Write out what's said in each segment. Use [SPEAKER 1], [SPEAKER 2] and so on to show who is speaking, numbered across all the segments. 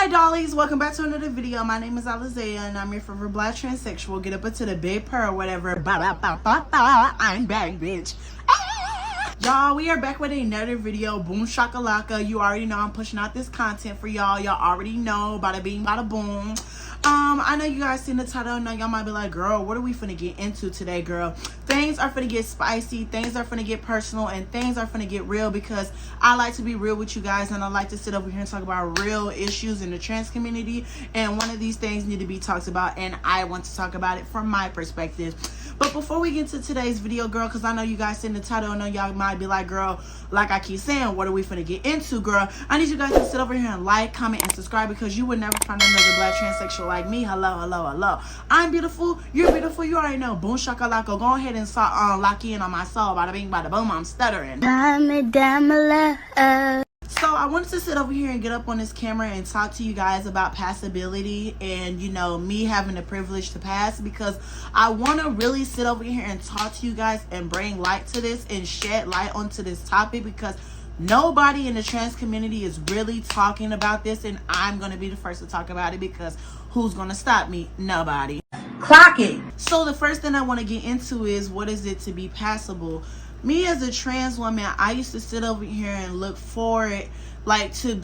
[SPEAKER 1] Hi dollies, welcome back to another video. My name is Alizea and I'm your favorite black transsexual. Get up into the big purr or whatever. I'm back, bitch. Y'all, we are back with another video. Boom shakalaka. You already know I'm pushing out this content for y'all. Y'all already know. Bada bing, bada boom. I know you guys seen the title. Now y'all might be like, girl, what are we finna get into today, girl? Things are finna get spicy, things are finna get personal, and things are finna get real, because I like to be real with you guys, and I like to sit over here and talk about real issues in the trans community, and one of these things need to be talked about, and I want to talk about it from my perspective. But before we get to today's video, girl, because I know you guys seen the title, I know y'all might be like, girl, like I keep saying, what are we finna get into, girl? I need you guys to sit over here and like, comment, and subscribe, because you would never find another black transsexual like me. Hello, hello, hello. I'm beautiful, you're beautiful, you already know. Boom shakalaka. Go ahead and lock in on my soul. Bada bing, bada boom, I'm stuttering. So I wanted to sit over here and get up on this camera and talk to you guys about passability and, you know, me having the privilege to pass, because I want to really sit over here and talk to you guys and bring light to this and shed light onto this topic, because nobody in the trans community is really talking about this, and I'm going to be the first to talk about it, because who's going to stop me? Nobody. Clock it. So the first thing I want to get into is, what is it to be passable? Me as a trans woman, I used to sit over here and look for it, to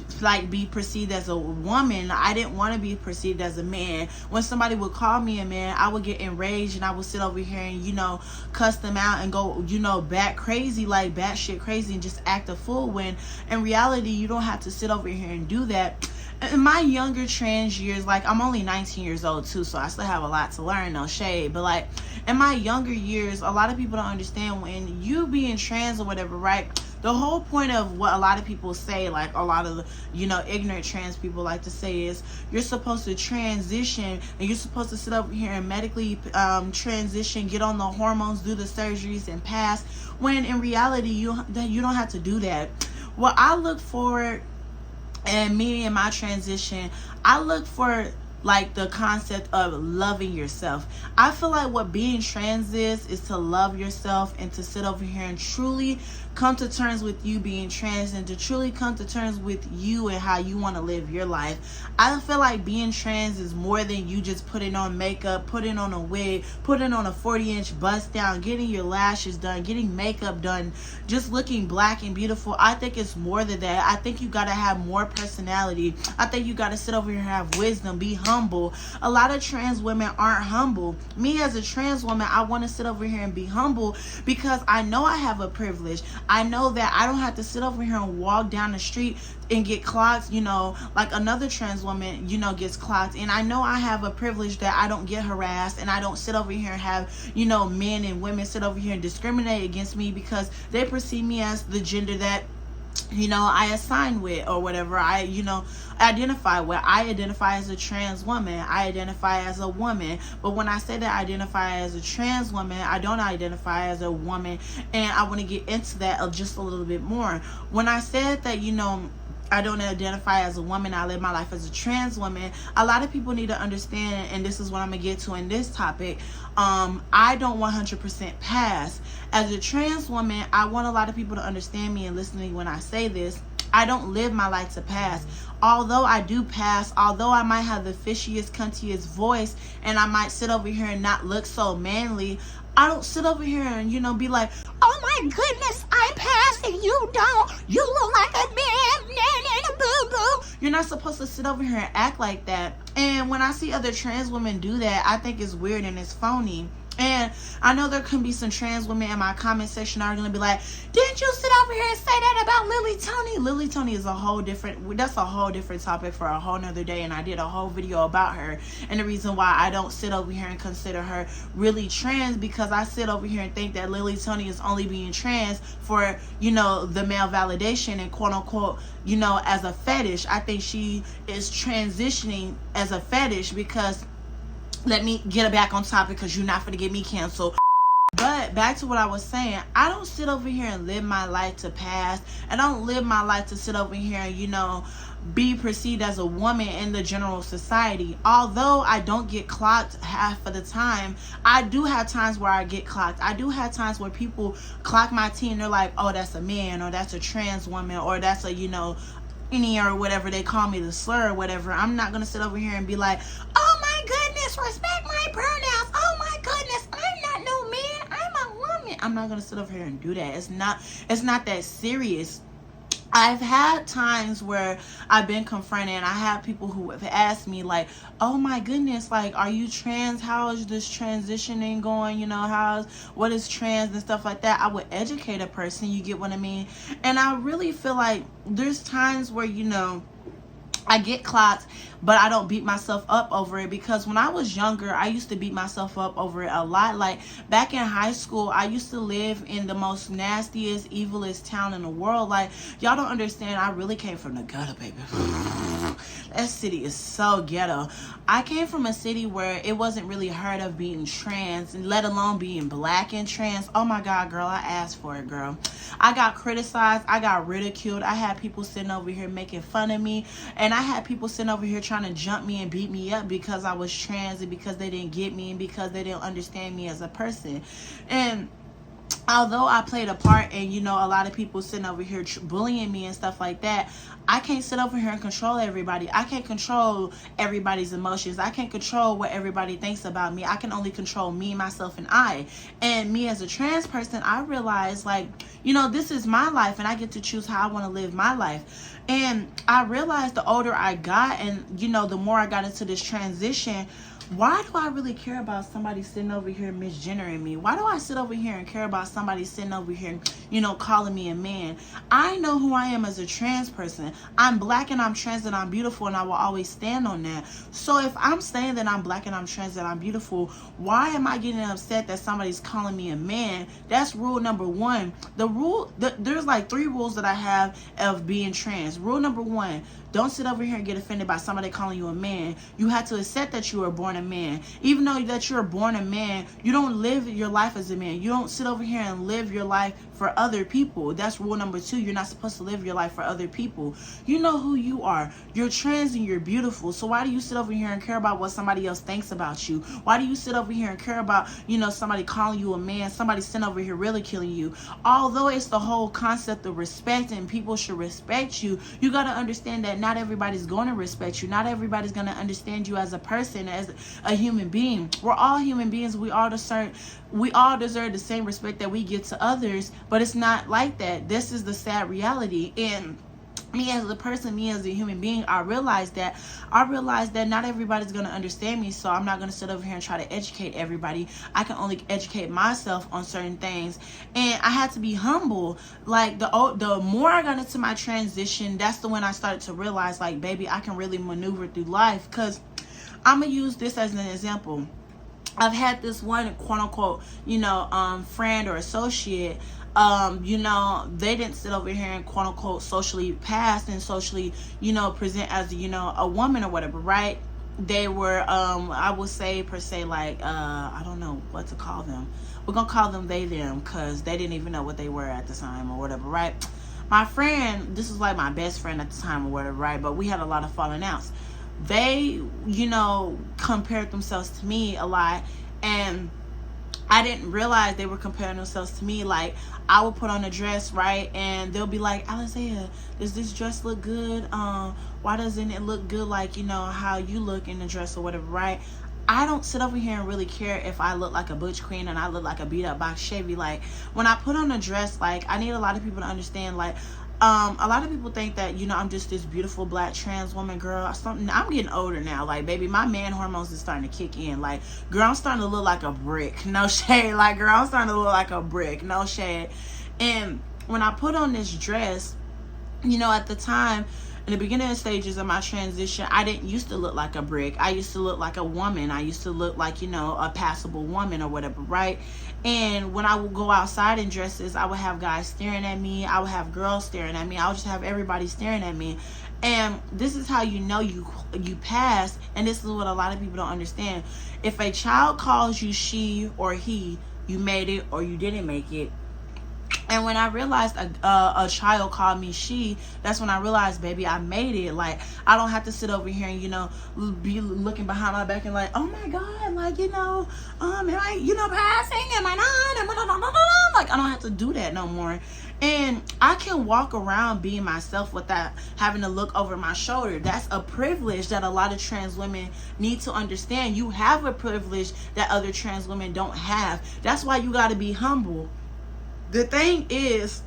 [SPEAKER 1] be perceived as a woman. I didn't want to be perceived as a man. When somebody would call me a man, I would get enraged and I would sit over here and, you know, cuss them out and go, you know, bat crazy, like batshit crazy, and just act a fool, when in reality you don't have to sit over here and do that. In my younger trans years, like, I'm only 19 years old too, so I still have a lot to learn, no shade, but like in my younger years, a lot of people don't understand when you being trans or whatever, right? The whole point of what a lot of people say, like a lot of the, you know, ignorant trans people like to say, is you're supposed to transition and you're supposed to sit over here and medically transition, get on the hormones, do the surgeries, and pass, when in reality you don't have to do that. What I look for, and me and my transition, I look for like the concept of loving yourself. I feel like what being trans is to love yourself and to sit over here and truly come to terms with you being trans, and to truly come to terms with you and how you want to live your life. I feel like being trans is more than you just putting on makeup, putting on a wig, putting on a 40-inch bust down, getting your lashes done, getting makeup done, just looking black and beautiful. I think it's more than that. I think you got to have more personality. I think you got to sit over here and have wisdom, be humble. A lot of trans women aren't humble. Me as a trans woman, I want to sit over here and be humble, because I know I have a privilege. I know that I don't have to sit over here and walk down the street and get clocked, you know, like another trans woman, you know, gets clocked. And I know I have a privilege that I don't get harassed, and I don't sit over here and have, you know, men and women sit over here and discriminate against me because they perceive me as the gender that, you know, I assign with, or whatever I, you know, identify with. I identify as a trans woman. I identify as a woman. But when I say that I identify as a trans woman, I don't identify as a woman. And I want to get into that just a little bit more. When I said that, you know, I don't identify as a woman, I live my life as a trans woman, a lot of people need to understand, and this is what I'm going to get to in this topic, I don't 100% pass. As a trans woman, I want a lot of people to understand me and listen to me when I say this. I don't live my life to pass. Although I do pass, although I might have the fishiest, cuntiest voice, and I might sit over here and not look so manly, I don't sit over here and, you know, be like, oh my goodness, I pass and you don't. You look like a man. Boo-boo. You're not supposed to sit over here and act like that. And when I see other trans women do that, I think it's weird and it's phony. And I know there can be some trans women in my comment section are going to be like, didn't you sit over here and say that about Lily Tony? Lily Tony is that's a whole different topic for a whole nother day. And I did a whole video about her. And the reason why I don't sit over here and consider her really trans, because I sit over here and think that Lily Tony is only being trans for, you know, the male validation and quote unquote, you know, as a fetish. I think she is transitioning as a fetish, because let me get it back on topic, because you're not going to get me canceled. But back to what I was saying, I don't sit over here and live my life to pass. I don't live my life to sit over here and, you know, be perceived as a woman in the general society. Although I don't get clocked half of the time, I do have times where I get clocked. I do have times where people clock my teen and they're like, oh, that's a man, or that's a trans woman, or that's a, you know, any or whatever they call me, the slur or whatever, I'm not gonna sit over here and be like, oh my goodness, respect my pronouns. Oh my goodness, I'm not no man, I'm a woman. I'm not gonna sit over here and do that. It's not that serious. I've had times where I've been confronted, and I have people who have asked me like, oh my goodness, like, are you trans? How is this transitioning going? You know, what is trans and stuff like that? I would educate a person, you get what I mean? And I really feel like there's times where, you know, I get clocked, but I don't beat myself up over it, because when I was younger, I used to beat myself up over it a lot. Like back in high school, I used to live in the most nastiest, evilest town in the world. Like, y'all don't understand, I really came from the gutter, baby. That city is so ghetto. I came from a city where it wasn't really heard of being trans, and let alone being black and trans. Oh my God, girl, I asked for it, girl. I got criticized, I got ridiculed. I had people sitting over here making fun of me, and I had people sitting over here trying to jump me and beat me up because I was trans, and because they didn't get me, and because they didn't understand me as a person. And although I played a part in, you know, a lot of people sitting over here bullying me and stuff like that, I can't sit over here and control everybody. I can't control everybody's emotions. I can't control what everybody thinks about me. I can only control me, myself, and I. And me as a trans person, I realize, like, you know, this is my life, and I get to choose how I want to live my life. And I realized the older I got, and, you know, the more I got into this transition, why do I really care about somebody sitting over here misgendering me? Why do I sit over here and care about somebody sitting over here, you know, calling me a man? I know who I am as a trans person. I'm black and I'm trans and I'm beautiful, and I will always stand on that. So if I'm saying that I'm black and I'm trans and I'm beautiful, why am I getting upset that somebody's calling me a man? That's rule number one. There's like 3 rules that I have of being trans. Rule number 1, don't sit over here and get offended by somebody calling you a man. You have to accept that you were born a man. Even though that you're born a man, you don't live your life as a man. You don't sit over here and live your life for other people. That's rule number 2. You're not supposed to live your life for other people. You know who you are. You're trans and you're beautiful. So why do you sit over here and care about what somebody else thinks about you? Why do you sit over here and care about, you know, somebody calling you a man, somebody sitting over here really killing you? Although it's the whole concept of respect and people should respect you, you got to understand that not everybody's going to respect you. Not everybody's going to understand you as a person, as a human being. We're all human beings. We all deserve the same respect that we give to others, but it's not like that. This is the sad reality. And me as a person, me as a human being, I realized that not everybody's going to understand me, so I'm not going to sit over here and try to educate everybody. I can only educate myself on certain things, and I had to be humble. Like, the more I got into my transition, that's the when I started to realize, like, baby, I can really maneuver through life. Because I'm going to use this as an example. I've had this one quote-unquote, you know, friend or associate, you know, they didn't sit over here and quote-unquote socially pass and socially, you know, present as, you know, a woman or whatever, right? They were, I would say, per se, like, I don't know what to call them. We're going to call them they, them, because they didn't even know what they were at the time or whatever, right? My friend, this was like my best friend at the time or whatever, right? But we had a lot of falling outs. They, you know, compared themselves to me a lot, and I didn't realize they were comparing themselves to me. Like, I would put on a dress, right, and they'll be like, Alizea, does this dress look good? Why doesn't it look good like, you know, how you look in the dress or whatever, right? I don't sit over here and really care if I look like a butch queen and I look like a beat up box Chevy. Like, when I put on a dress, like, I need a lot of people to understand, like, a lot of people think that, you know, I'm just this beautiful black trans woman, girl. I'm getting older now. Like, baby, my man hormones is starting to kick in. Like, girl, I'm starting to look like a brick. No shade. Like, girl, I'm starting to look like a brick. No shade. And when I put on this dress, you know, at the time, in the beginning stages of my transition, I didn't used to look like a brick. I used to look like a woman. I used to look like, you know, a passable woman or whatever, right? And when I would go outside in dresses, I would have guys staring at me. I would have girls staring at me. I would just have everybody staring at me. And this is how you know you passed. And this is what a lot of people don't understand. If a child calls you she or he, you made it or you didn't make it. And when I realized a child called me she, that's when I realized, baby, I made it. Like, I don't have to sit over here and, you know, be looking behind my back and like, oh my God, like, you know, am I, you know, passing? Am I not? Like, I don't have to do that no more. And I can walk around being myself without having to look over my shoulder. That's a privilege that a lot of trans women need to understand. You have a privilege that other trans women don't have. That's why you got to be humble. The thing is,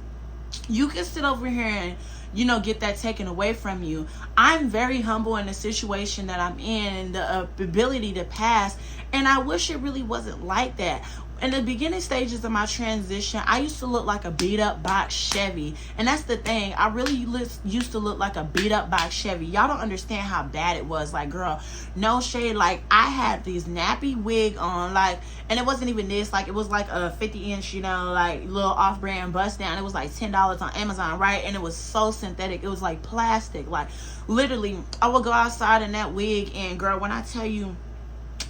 [SPEAKER 1] you can sit over here and, you know, get that taken away from you. I'm very humble in the situation that I'm in and the ability to pass. And I wish it really wasn't like that. In the beginning stages of my transition, I used to look like a beat up box Chevy. And that's the thing. I really used to look like a beat up box Chevy. Y'all don't understand how bad it was. Like, girl, no shade. Like, I had these nappy wig on, like, and it wasn't even this. Like, it was like a 50-inch, you know, like little off-brand bust down. It was like $10 on Amazon, right? And it was so synthetic. It was like plastic. Like, literally, I would go outside in that wig, and girl, when I tell you,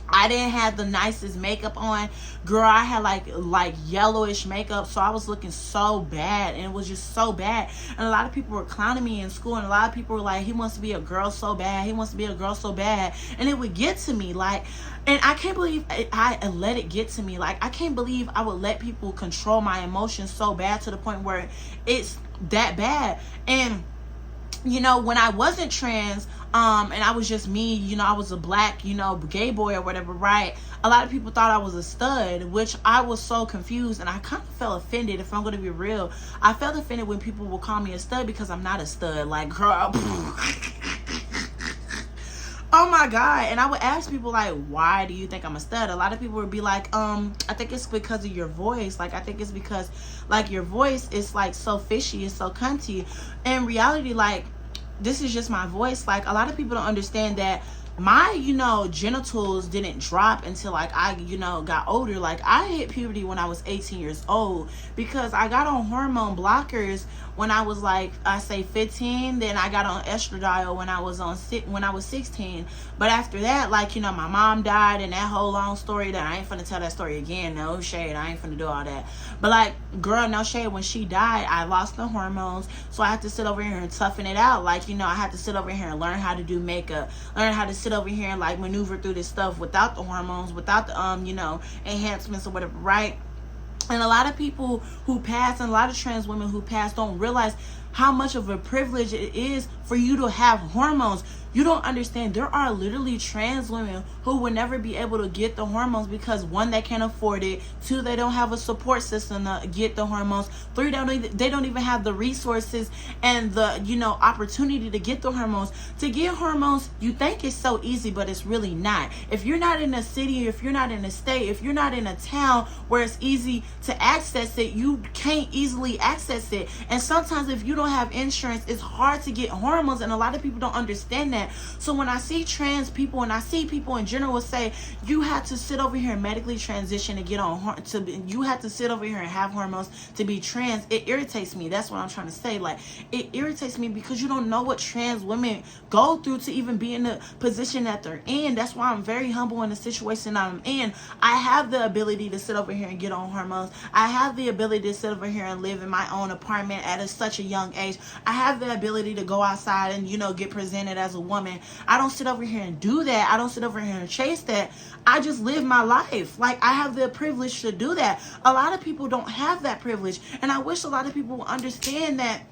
[SPEAKER 1] I didn't have the nicest makeup on, girl. I had like yellowish makeup, so I was looking so bad, and it was just so bad. And a lot of people were clowning me in school, and a lot of people were like, he wants to be a girl so bad, he wants to be a girl so bad. And it would get to me, like, and I can't believe I let it get to me. Like, I can't believe I would let people control my emotions so bad to the point where it's that bad. And you know, when I wasn't trans, and I was just me, you know, I was a black, you know, gay boy or whatever, right? A lot of people thought I was a stud, which I was so confused, and I kind of felt offended, if I'm going to be real. I felt offended when people would call me a stud, because I'm not a stud. Like, girl, oh my God. And I would ask people, like, why do you think I'm a stud? A lot of people would be like, I think it's because of your voice. Like, I think it's because, like, your voice is, like, so fishy, it's so cunty. In reality, like, this is just my voice. Like, a lot of people don't understand that my, you know, genitals didn't drop until, like, I, you know, got older. Like, I hit puberty when I was 18 years old, because I got on hormone blockers when I was, like, I say 15. Then I got on estradiol when I was 16. But after that, like, you know, my mom died, and that whole long story that I ain't finna tell that story again. No shade, I ain't finna do all that. But, like, girl, no shade, when she died, I lost the hormones, so I had to sit over here and toughen it out. Like, you know, I had to sit over here and learn how to do makeup, learn how to sit over here and, like, maneuver through this stuff without the hormones, without the you know, enhancements or whatever, right? And a lot of people who pass, and a lot of trans women who pass, don't realize how much of a privilege it is for you to have hormones. You don't understand. There are literally trans women who will never be able to get the hormones because, one, they can't afford it. Two, they don't have a support system to get the hormones. Three, they don't even have the resources and the, you know, opportunity to get the hormones. To get hormones, you think it's so easy, but it's really not. If you're not in a city, if you're not in a state, if you're not in a town where it's easy to access it, you can't easily access it. And sometimes if you don't have insurance, it's hard to get hormones, and a lot of people don't understand that. So when I see trans people, and I see people in general say, you have to sit over here and medically transition to get on, you have to sit over here and have hormones to be trans, it irritates me. That's what I'm trying to say. Like, it irritates me because you don't know what trans women go through to even be in the position that they're in. That's why I'm very humble in the situation I'm in. I have the ability to sit over here and get on hormones. I have the ability to sit over here and live in my own apartment at such a young age. I have the ability to go outside and, you know, get presented as a woman. I don't sit over here and do that. I don't sit over here and chase that. I just live my life. Like, I have the privilege to do that. A lot of people don't have that privilege, and I wish a lot of people would understand that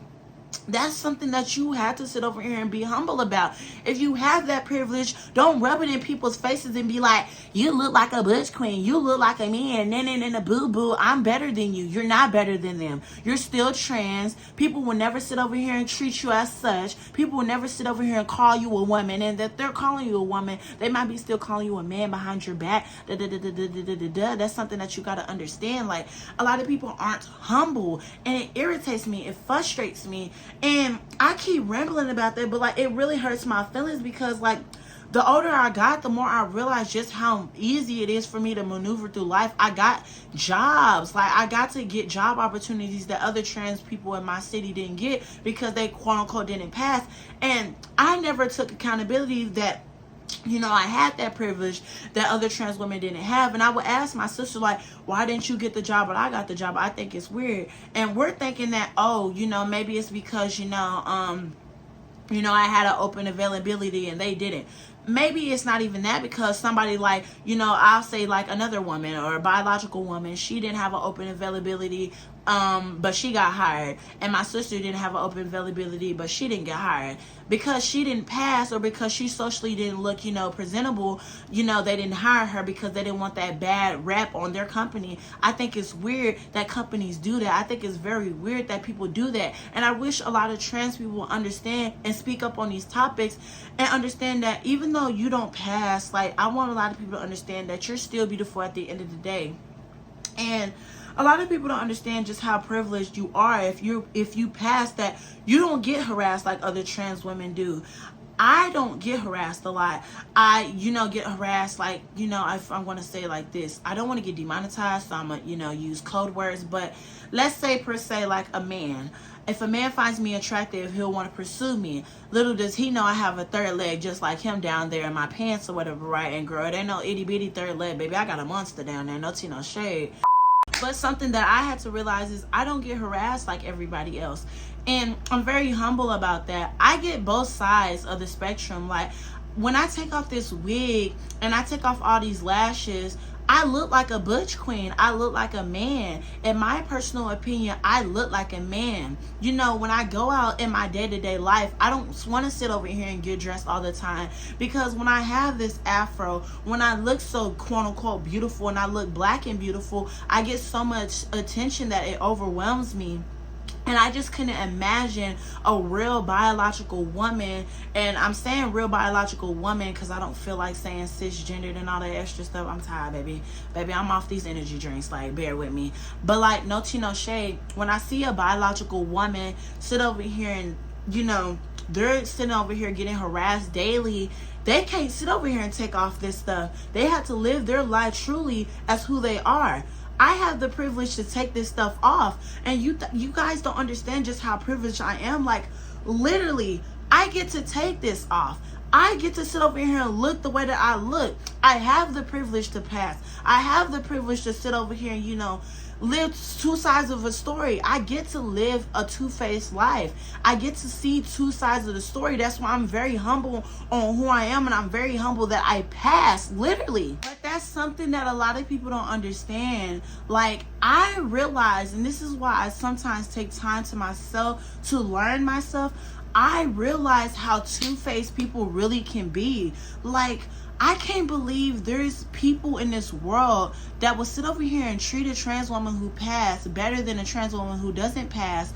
[SPEAKER 1] that's something that you have to sit over here and be humble about. If you have that privilege, don't rub it in people's faces and be like, you look like a butch queen, you look like a man, and a boo-boo, I'm better than you. You're not better than them. You're still trans. People will never sit over here and treat you as such. People will never sit over here and call you a woman, and that they're calling you a woman, they might be still calling you a man behind your back. That's something that you got to understand. Like, a lot of people aren't humble, and it irritates me. It frustrates me. And I keep rambling about that, but, like, it really hurts my feelings because, like, the older I got, the more I realized just how easy it is for me to maneuver through life. I got jobs. Like, I got to get job opportunities that other trans people in my city didn't get because they, quote unquote, didn't pass. And I never took accountability that you know, I had that privilege that other trans women didn't have. And I would ask my sister, like, why didn't you get the job but I got the job? I think it's weird. And we're thinking that, oh, you know, maybe it's because, I had an open availability and they didn't. Maybe it's not even that, because somebody like, I'll say like another woman or a biological woman, she didn't have an open availability, but she got hired. And my sister didn't have an open availability, but she didn't get hired. Because she didn't pass, or because she socially didn't look, presentable, they didn't hire her because they didn't want that bad rep on their company. I think it's weird that companies do that. I think it's very weird that people do that. And I wish a lot of trans people understand and speak up on these topics and understand that even though you don't pass, like, I want a lot of people to understand that you're still beautiful at the end of the day. And a lot of people don't understand just how privileged you are. If you pass that, you don't get harassed like other trans women do. I don't get harassed a lot. I, get harassed like, if I'm going to say it like this, I don't want to get demonetized, so I'm going to, use code words. But let's say per se like a man. If a man finds me attractive, he'll want to pursue me. Little does he know I have a third leg just like him down there in my pants or whatever, right? And girl, it ain't no itty bitty third leg, baby. I got a monster down there. No tea, no shade. But something that I had to realize is I don't get harassed like everybody else. And I'm very humble about that. I get both sides of the spectrum. Like, when I take off this wig and I take off all these lashes, I look like a butch queen. I look like a man. In my personal opinion, I look like a man. When I go out in my day-to-day life, I don't want to sit over here and get dressed all the time, because when I have this afro, when I look so quote-unquote beautiful and I look black and beautiful, I get so much attention that it overwhelms me. And I just couldn't imagine a real biological woman, and I'm saying real biological woman because I don't feel like saying cisgendered and all that extra stuff. I'm tired, baby. Baby, I'm off these energy drinks, like, bear with me. But like, no tea, no shade. When I see a biological woman sit over here and, they're sitting over here getting harassed daily, they can't sit over here and take off this stuff. They have to live their life truly as who they are. I have the privilege to take this stuff off, and you guys don't understand just how privileged I am. Like, literally, I get to take this off. I get to sit over here and look the way that I look. I have the privilege to pass. I have the privilege to sit over here and, live two sides of a story. I get to live a two-faced life. I get to see two sides of the story. That's why I'm very humble on who I am, and I'm very humble that I passed, literally. But that's something that a lot of people don't understand. Like, I realize, and this is why I sometimes take time to myself to learn myself, I realize how two-faced people really can be. Like, I can't believe there's people in this world that will sit over here and treat a trans woman who passed better than a trans woman who doesn't pass.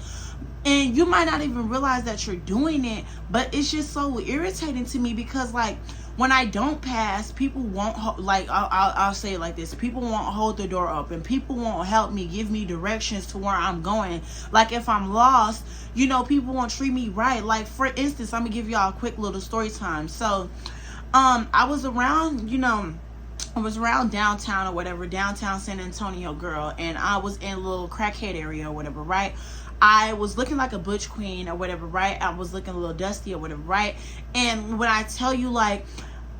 [SPEAKER 1] And you might not even realize that you're doing it, but it's just so irritating to me, because like, when I don't pass, people won't, like, I'll say it like this. People won't hold the door open. People won't help me, give me directions to where I'm going. Like, if I'm lost, people won't treat me right. Like, for instance, I'm going to give y'all a quick little story time. So, I was around, downtown or whatever, downtown San Antonio, girl, and I was in a little crackhead area or whatever, right? I was looking like a butch queen or whatever, right? I was looking a little dusty or whatever, right? And when I tell you, like,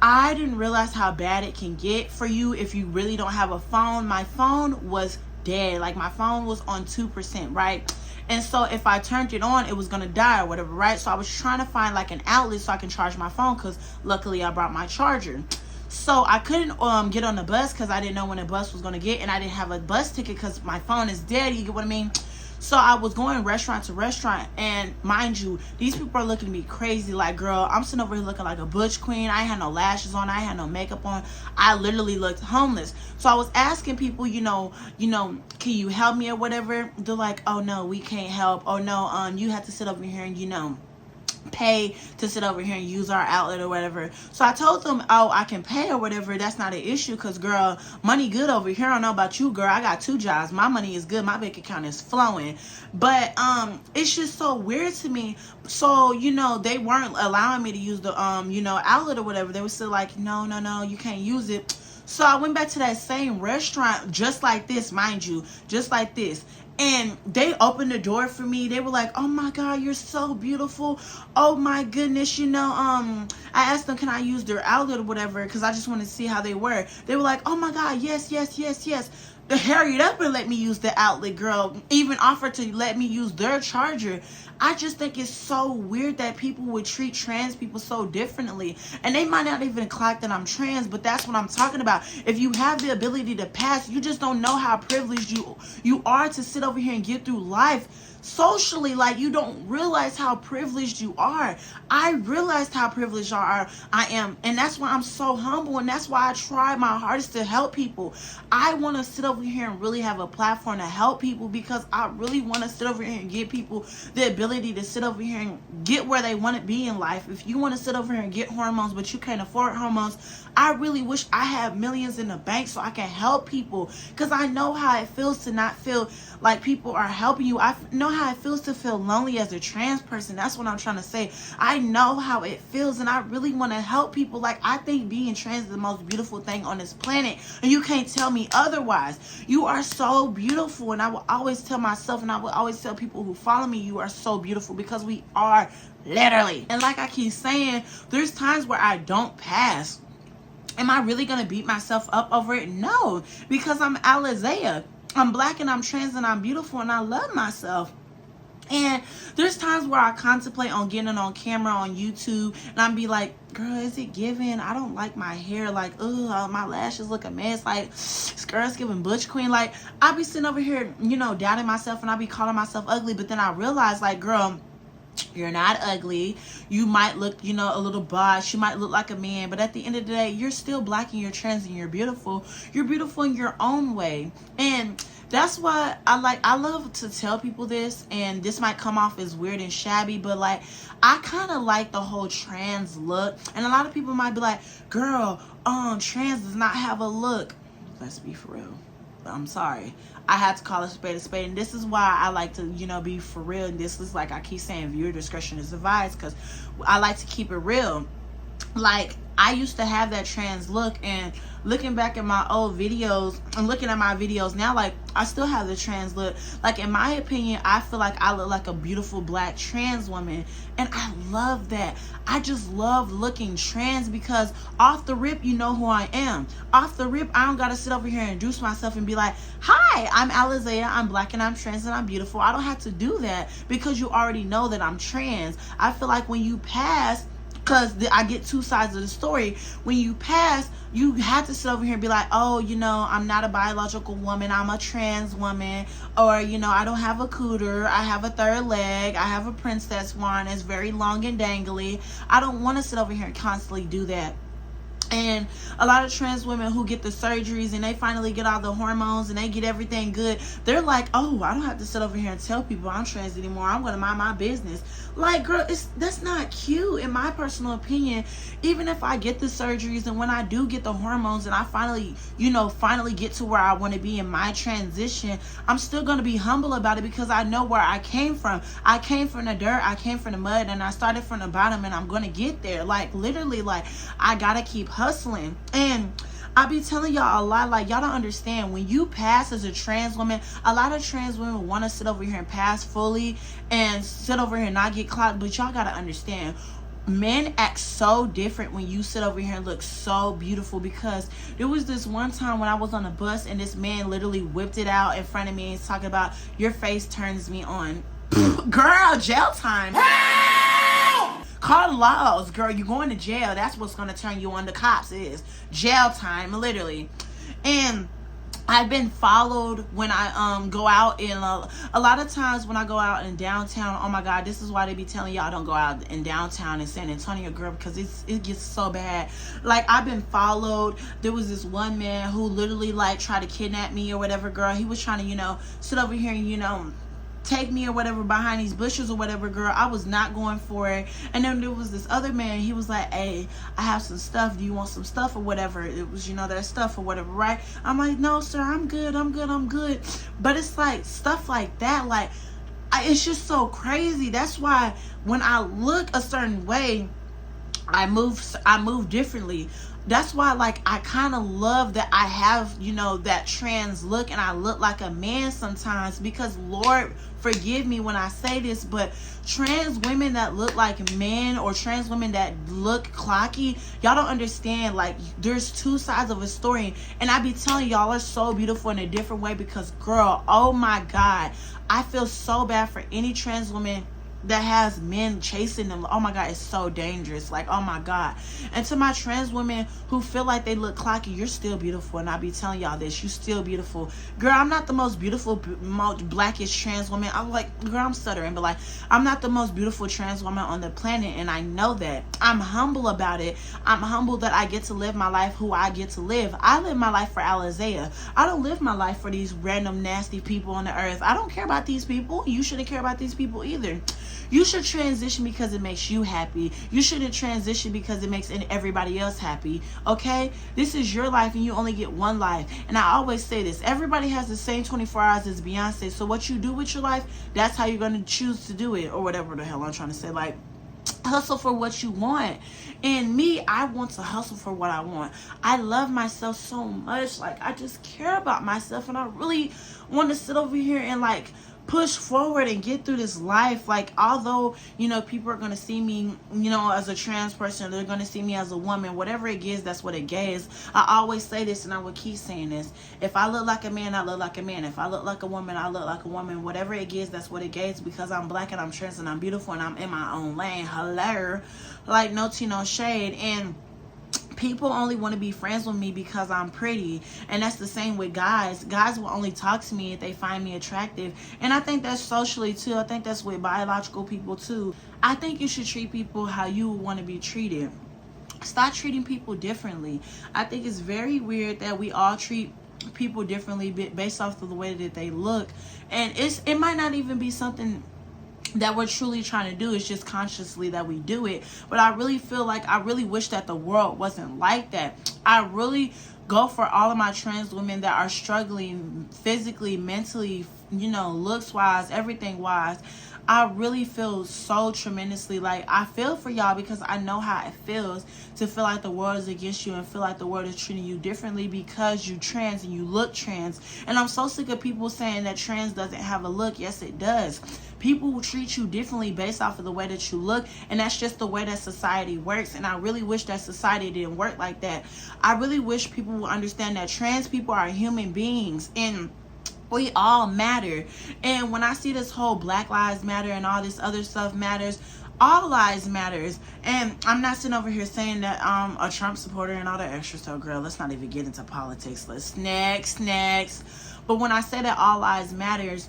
[SPEAKER 1] I didn't realize how bad it can get for you if you really don't have a phone. My phone was dead. Like, my phone was on 2%, right? And so if I turned it on, it was going to die or whatever, right? So I was trying to find like an outlet so I can charge my phone, because luckily I brought my charger. So I couldn't get on the bus because I didn't know when the bus was going to get, and I didn't have a bus ticket because my phone is dead. You get what I mean? So I was going restaurant to restaurant, and mind you, these people are looking at me crazy. Like, girl, I'm sitting over here looking like a butch queen. I had no lashes on. I had no makeup on. I literally looked homeless. So I was asking people, can you help me or whatever? They're like, oh no, we can't help. Oh no, you have to sit over here and pay to sit over here and use our outlet or whatever. So I told them, oh, I can pay or whatever. That's not an issue, because girl, money good over here. I don't know about you, girl. I got 2 jobs. My money is good. My bank account is flowing. But it's just so weird to me. So they weren't allowing me to use the outlet or whatever. They were still like, no, you can't use it. So I went back to that same restaurant, just like this, mind you, just like this. And they opened the door for me. They were like, oh my God, you're so beautiful. Oh my goodness, I asked them, can I use their outlet or whatever, because I just wanted to see how they were. They were like, oh my God, yes. They hurried up and let me use the outlet, girl. Even offered to let me use their charger. I just think it's so weird that people would treat trans people so differently. And they might not even clock that I'm trans, but that's what I'm talking about. If you have the ability to pass, you just don't know how privileged you are to sit over here and get through life socially. Like, you don't realize how privileged you are. I realized how privileged I am, and that's why I'm so humble, and that's why I try my hardest to help people. I want to sit over here and really have a platform to help people, because I really want to sit over here and give people the ability to sit over here and get where they want to be in life. If you want to sit over here and get hormones but you can't afford hormones, I really wish I had millions in the bank so I can help people, because I know how it feels to not feel like people are helping you. I know how it feels to feel lonely as a trans person. That's what I'm trying to say. I know how it feels, and I really want to help people. Like, I think being trans is the most beautiful thing on this planet, and you can't tell me otherwise. You are so beautiful, and I will always tell myself, and I will always tell people who follow me, you are so beautiful, because we are, literally. And like I keep saying, there's times where I don't pass. Am I really gonna beat myself up over it? No, because I'm Alizea. I'm black and I'm trans and I'm beautiful and I love myself. And there's times where I contemplate on getting on camera on YouTube, and I'm be like, girl, is it giving? I don't like my hair. Like, ugh, my lashes look a mess. Like, this girl's giving Butch Queen. Like, I be sitting over here, doubting myself, and I be calling myself ugly. But then I realize, like, girl, you're not ugly. You might look, a little bosh. You might look like a man. But at the end of the day, you're still black and you're trans and you're beautiful. You're beautiful in your own way. And that's why I love to tell people this. And this might come off as weird and shabby, but like, I kind of like the whole trans look. And a lot of people might be like, girl, trans does not have a look. Let's be for real. I'm sorry. I had to call a spade a spade, and this is why I like to, be for real. And this is, like I keep saying, viewer discretion is advised, because I like to keep it real. Like, I used to have that trans look, and looking back at my old videos and looking at my videos now, like, I still have the trans look. Like, in my opinion, I feel like I look like a beautiful black trans woman, and I love that. I just love looking trans, because off the rip, you know who I am. Off the rip, I don't gotta sit over here and introduce myself and be like, hi, I'm Alizea, I'm black and I'm trans and I'm beautiful. I don't have to do that, because you already know that I'm trans. I feel like when you pass, because I get two sides of the story. When you pass, you have to sit over here and be like, oh, I'm not a biological woman. I'm a trans woman. Or, I don't have a cooter. I have a third leg. I have a princess one. It's very long and dangly. I don't want to sit over here and constantly do that. And a lot of trans women who get the surgeries and they finally get all the hormones and they get everything good, they're like, oh, I don't have to sit over here and tell people I'm trans anymore. I'm going to mind my business. Like, girl, that's not cute, in my personal opinion. Even if I get the surgeries and when I do get the hormones and I finally get to where I want to be in my transition, I'm still going to be humble about it, because I know where I came from. I came from the dirt. I came from the mud, and I started from the bottom, and I'm going to get there. Like, literally, like, I got to keep hustling. And I be telling y'all a lot, like, y'all don't understand. When you pass as a trans woman, a lot of trans women want to sit over here and pass fully and sit over here and not get clocked, but y'all gotta understand, men act so different when you sit over here and look so beautiful. Because there was this one time when I was on a bus and this man literally whipped it out in front of me and he's talking about, your face turns me on. Girl, jail time. Call the laws, girl. You're going to jail. That's what's going to turn you on. The cops is jail time, literally. And I've been followed when I go out in a lot of times when I go out in downtown. Oh my God, this is why they be telling y'all don't go out in downtown in San Antonio, girl, because it gets so bad. Like, I've been followed. There was this one man who literally like tried to kidnap me or whatever, girl. He was trying to sit over here and take me or whatever behind these bushes or whatever, girl. I was not going for it. And then there was this other man. He was like, hey, I have some stuff. Do you want some stuff or whatever? It was, that stuff or whatever, right? I'm like, no, sir, I'm good. But it's like stuff like that. Like, it's just so crazy. That's why when I look a certain way, I move differently. That's why, like, I kind of love that I have, that trans look, and I look like a man sometimes, because Lord forgive me when I say this, but trans women that look like men, or trans women that look clocky, y'all don't understand. Like, there's two sides of a story, and I be telling y'all are so beautiful in a different way, because girl, oh my God, I feel so bad for any trans woman that has men chasing them. Oh my God, it's so dangerous. Like, oh my God. And to my trans women who feel like they look clocky, you're still beautiful. And I be telling y'all this, you still beautiful. Girl, I'm not the most beautiful, most blackish trans woman. I'm like, girl, I'm stuttering, but like, I'm not the most beautiful trans woman on the planet, and I know that. I'm humble about it. I'm humble that I get to live my life who I get to live. I live my life for Alizea. I don't live my life for these random nasty people on the earth. I don't care about these people. You shouldn't care about these people either. You should transition because it makes you happy. You shouldn't transition because it makes everybody else happy. Okay? This is your life, and you only get one life. And I always say this. Everybody has the same 24 hours as Beyonce. So what you do with your life, that's how you're going to choose to do it. Or whatever the hell I'm trying to say. Like, hustle for what you want. And me, I want to hustle for what I want. I love myself so much. Like, I just care about myself. And I really want to sit over here and, like, push forward and get through this life. Like, although, people are going to see me, as a trans person, they're going to see me as a woman, whatever it is, that's what it is. I always say this, and I will keep saying this. If I look like a man, I look like a man. If I look like a woman, I look like a woman. Whatever it is, that's what it is, because I'm black and I'm trans and I'm beautiful and I'm in my own lane. Hello. Like, no tea, no shade. And people only want to be friends with me because I'm pretty. And that's the same with guys. Guys will only talk to me if they find me attractive. And I think that's socially too. I think that's with biological people too. I think you should treat people how you want to be treated. Stop treating people differently. I think it's very weird that we all treat people differently based off of the way that they look. And it might not even be something that we're truly trying to do. It's just consciously that we do it. But I really feel like, I really wish that the world wasn't like that. I really go for all of my trans women that are struggling physically, mentally, looks wise, everything wise. I really feel so tremendously, like, I feel for y'all, because I know how it feels to feel like the world is against you and feel like the world is treating you differently because you trans and you look trans. And I'm so sick of people saying that trans doesn't have a look. Yes, it does. People will treat you differently based off of the way that you look, and that's just the way that society works. And I really wish that society didn't work like that. I really wish people would understand that trans people are human beings, and we all matter. And when I see this whole Black Lives Matter and all this other stuff matters, all lives matters. And I'm not sitting over here saying that I'm a Trump supporter and all that extra stuff. Girl, let's not even get into politics. Let's next. But when I say that all lives matters,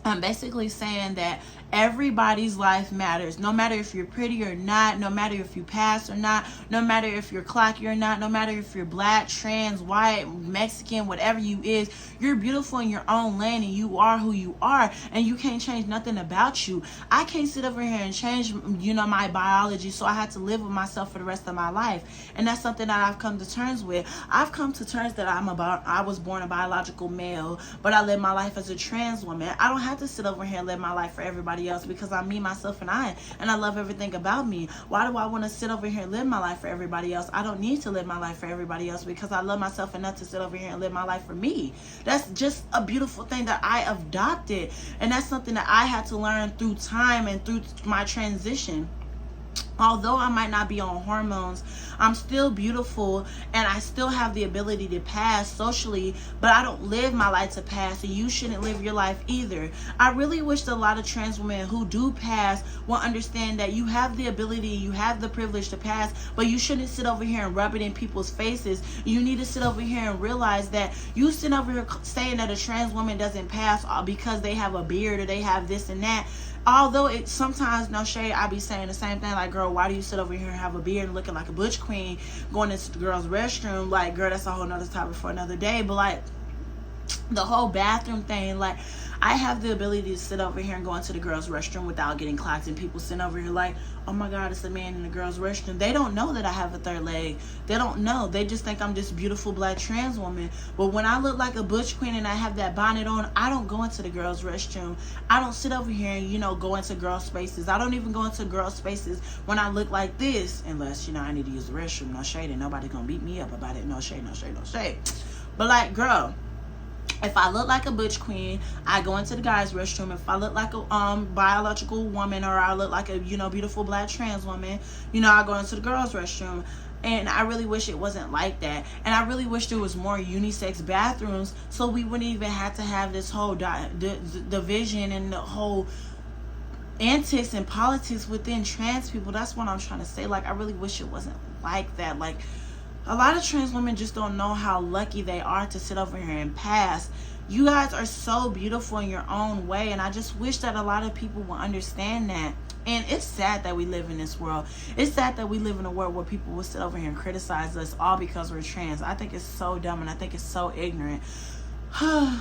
[SPEAKER 1] I'm basically saying that everybody's life matters. No matter if you're pretty or not, no matter if you pass or not, no matter if you're clocky or not, no matter if you're black, trans, white, Mexican, whatever you is, you're beautiful in your own lane, and you are who you are, and you can't change nothing about you. I can't sit over here and change, my biology, so I had to live with myself for the rest of my life. And that's something that I've come to terms with. I've come to terms that I was born a biological male, but I live my life as a trans woman. I don't have to sit over here and live my life for everybody else, because I'm me, myself, and I love everything about me. Why do I want to sit over here and live my life for everybody else? I don't need to live my life for everybody else, because I love myself enough to sit over here and live my life for me. That's just a beautiful thing that I adopted, and that's something that I had to learn through time and through my transition. Although I might not be on hormones, I'm still beautiful, and I still have the ability to pass socially, but I don't live my life to pass, and you shouldn't live your life either. I really wish that a lot of trans women who do pass will understand that you have the ability, you have the privilege to pass, but you shouldn't sit over here and rub it in people's faces. You need to sit over here and realize that you sit over here saying that a trans woman doesn't pass because they have a beard or they have this and that. Although it sometimes, no shade, I be saying the same thing, like, girl, why do you sit over here and have a beard and looking like a butch queen going into the girl's restroom? Like, girl, that's a whole nother topic for another day. But like, the whole bathroom thing, like, I have the ability to sit over here and go into the girls' restroom without getting clocked, and people sitting over here like, oh my God, it's a man in the girls' restroom. They don't know that I have a third leg. They don't know. They just think I'm this beautiful black trans woman. But when I look like a butch queen and I have that bonnet on, I don't go into the girls' restroom. I don't sit over here and, you know, go into girl spaces. I don't even go into girl spaces when I look like this, unless, you know, I need to use the restroom. No shade, and nobody gonna beat me up about it. No shade, no shade, no shade. But like, girl, if I look like a butch queen, I go into the guys' restroom. If I look like a biological woman, or I look like a, you know, beautiful black trans woman, you know, I go into the girls' restroom. And I really wish it wasn't like that. And I really wish there was more unisex bathrooms, so we wouldn't even have to have this whole division and the whole antics and politics within trans people. That's what I'm trying to say. Like, I really wish it wasn't like that. Like, a lot of trans women just don't know how lucky they are to sit over here and pass. You guys are so beautiful in your own way, and I just wish that a lot of people will understand that. And it's sad that we live in this world. It's sad that we live in a world where people will sit over here and criticize us all because we're trans. I think it's so dumb, and I think it's so ignorant. All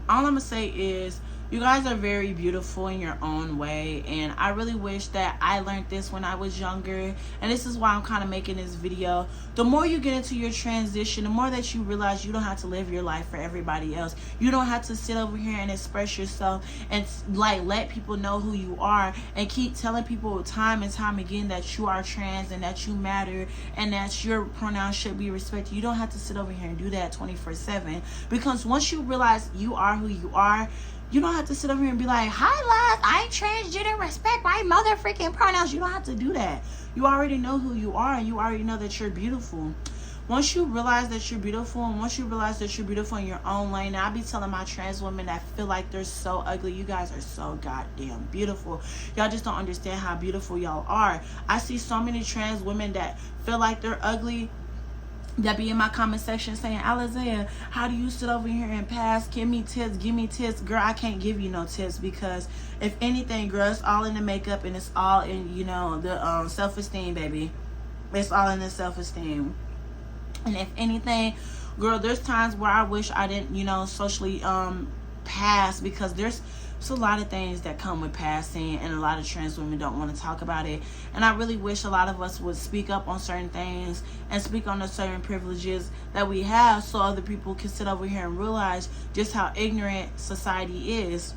[SPEAKER 1] I'm gonna say is, you guys are very beautiful in your own way, and I really wish that I learned this when I was younger, and this is why I'm kind of making this video. The more you get into your transition, the more that you realize you don't have to live your life for everybody else. You don't have to sit over here and express yourself and like let people know who you are, and keep telling people time and time again that you are trans and that you matter and that your pronouns should be respected. You don't have to sit over here and do that 24/7, because once you realize you are who you are, you don't have to sit over here and be like, hi, love, I'm transgender, respect my mother freaking pronouns. You don't have to do that. You already know who you are, and you already know that you're beautiful. Once you realize that you're beautiful, and once you realize that you're beautiful in your own lane, and I be telling my trans women that feel like they're so ugly, you guys are so goddamn beautiful. Y'all just don't understand how beautiful y'all are. I see so many trans women that feel like they're ugly, that be in my comment section saying, Alizea, how do you sit over here and pass? Give me tips, give me tips. Girl, I can't give you no tips, because if anything, girl, it's all in the makeup, and it's all in, you know, the self-esteem, baby. It's all in the self-esteem. And if anything, girl, there's times where I wish I didn't, you know, socially pass, because there's a lot of things that come with passing, and a lot of trans women don't want to talk about it. And I really wish a lot of us would speak up on certain things and speak on the certain privileges that we have, so other people can sit over here and realize just how ignorant society is.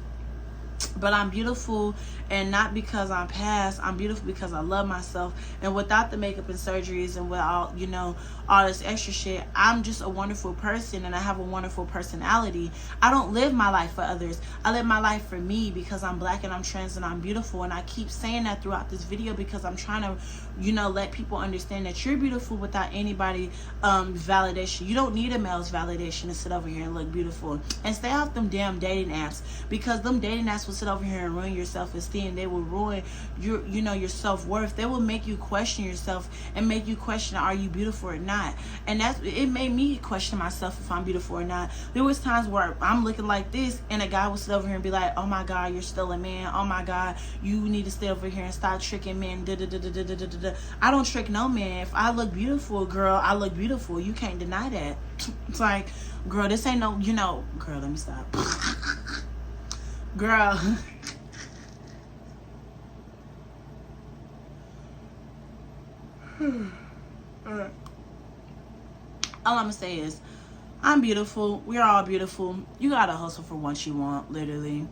[SPEAKER 1] But I'm beautiful, and not because I'm past. I'm beautiful because I love myself, and without the makeup and surgeries and without, you know, all this extra shit, I'm just a wonderful person, and I have a wonderful personality. I don't live my life for others. I live my life for me, because I'm black and I'm trans and I'm beautiful. And I keep saying that throughout this video, because I'm trying to, you know, let people understand that you're beautiful without anybody validation. You don't need a male's validation to sit over here and look beautiful. And stay off them damn dating apps, because them dating apps will sit over here and ruin your self-esteem. They will ruin your, you know, your self-worth. They will make you question yourself and make you question, are you beautiful or not? And it made me question myself if I'm beautiful or not. There was times where I'm looking like this, and a guy would sit over here and be like, oh my God, you're still a man. Oh my God, you need to stay over here and stop tricking men. I don't trick no man. If I look beautiful, girl, I look beautiful. You can't deny that. It's like, girl, this ain't no, you know, girl, let me stop. Girl. All I'm gonna say is, I'm beautiful. We're all beautiful. You gotta hustle for what you want, literally.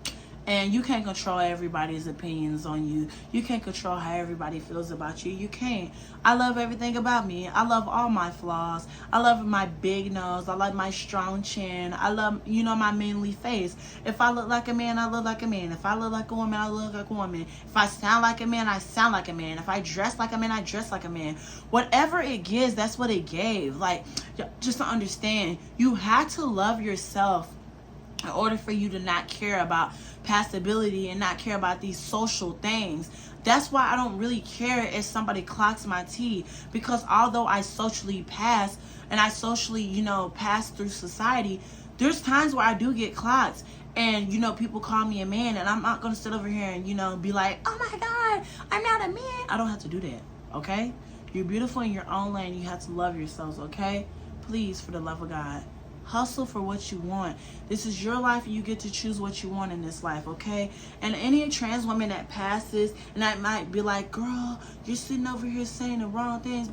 [SPEAKER 1] And you can't control everybody's opinions on you. You can't control how everybody feels about you. You can't. I love everything about me. I love all my flaws. I love my big nose. I love my strong chin. I love, you know, my manly face. If I look like a man, I look like a man. If I look like a woman, I look like a woman. If I sound like a man, I sound like a man. If I dress like a man, I dress like a man. Whatever it gives, that's what it gave. Like, just to understand, you have to love yourself in order for you to not care about passability and not care about these social things. That's why I don't really care if somebody clocks my tea, because although I socially pass and I socially, you know, pass through society, there's times where I do get clocked, and, you know, people call me a man, and I'm not going to sit over here and, you know, be like, oh my God, I'm not a man. I don't have to do that, okay? You're beautiful in your own lane. You have to love yourselves, okay? Please, for the love of God. Hustle for what you want. This is your life, and you get to choose what you want in this life, okay? And any trans woman that passes, and that might be like, girl, you're sitting over here saying the wrong things,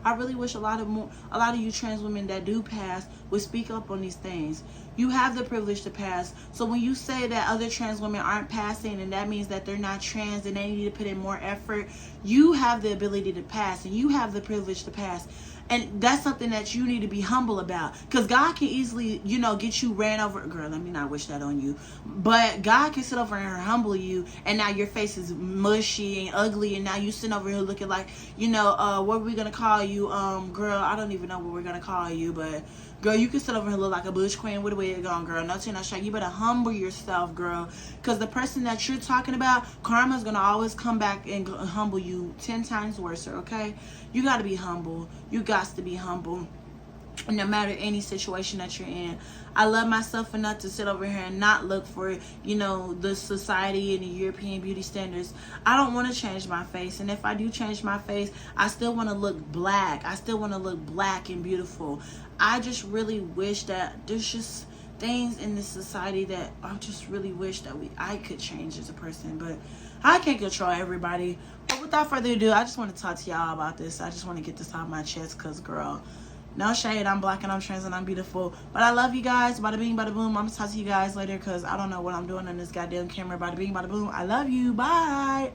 [SPEAKER 1] I really wish a lot of you trans women that do pass would speak up on these things. You have the privilege to pass. So when you say that other trans women aren't passing, and that means that they're not trans and they need to put in more effort, you have the ability to pass, and you have the privilege to pass. And that's something that you need to be humble about. Because God can easily, get you ran over. Girl, let me not wish that on you. But God can sit over and humble you. And now your face is mushy and ugly. And now you sitting over here looking like, what are we going to call you? Girl, I don't even know what we're going to call you. But, girl, you can sit over here and look like a bush queen with a wig on, girl. No tea, no shade. You better humble yourself, girl. Because the person that you're talking about, karma's going to always come back and humble you 10 times worse, okay? You got to be humble. You got to be humble. No matter any situation that you're in. I love myself enough to sit over here and not look for, the society and the European beauty standards. I don't want to change my face. And if I do change my face, I still want to look black. I still want to look black and beautiful. I just really wish that there's just things in this society that I just really wish that I could change as a person. But I can't control everybody. But without further ado, I just want to talk to y'all about this. I just want to get this off my chest because, girl, no shade. I'm black and I'm trans and I'm beautiful. But I love you guys. Bada bing, bada boom. I'm going to talk to you guys later because I don't know what I'm doing on this goddamn camera. Bada bing, bada boom. I love you. Bye.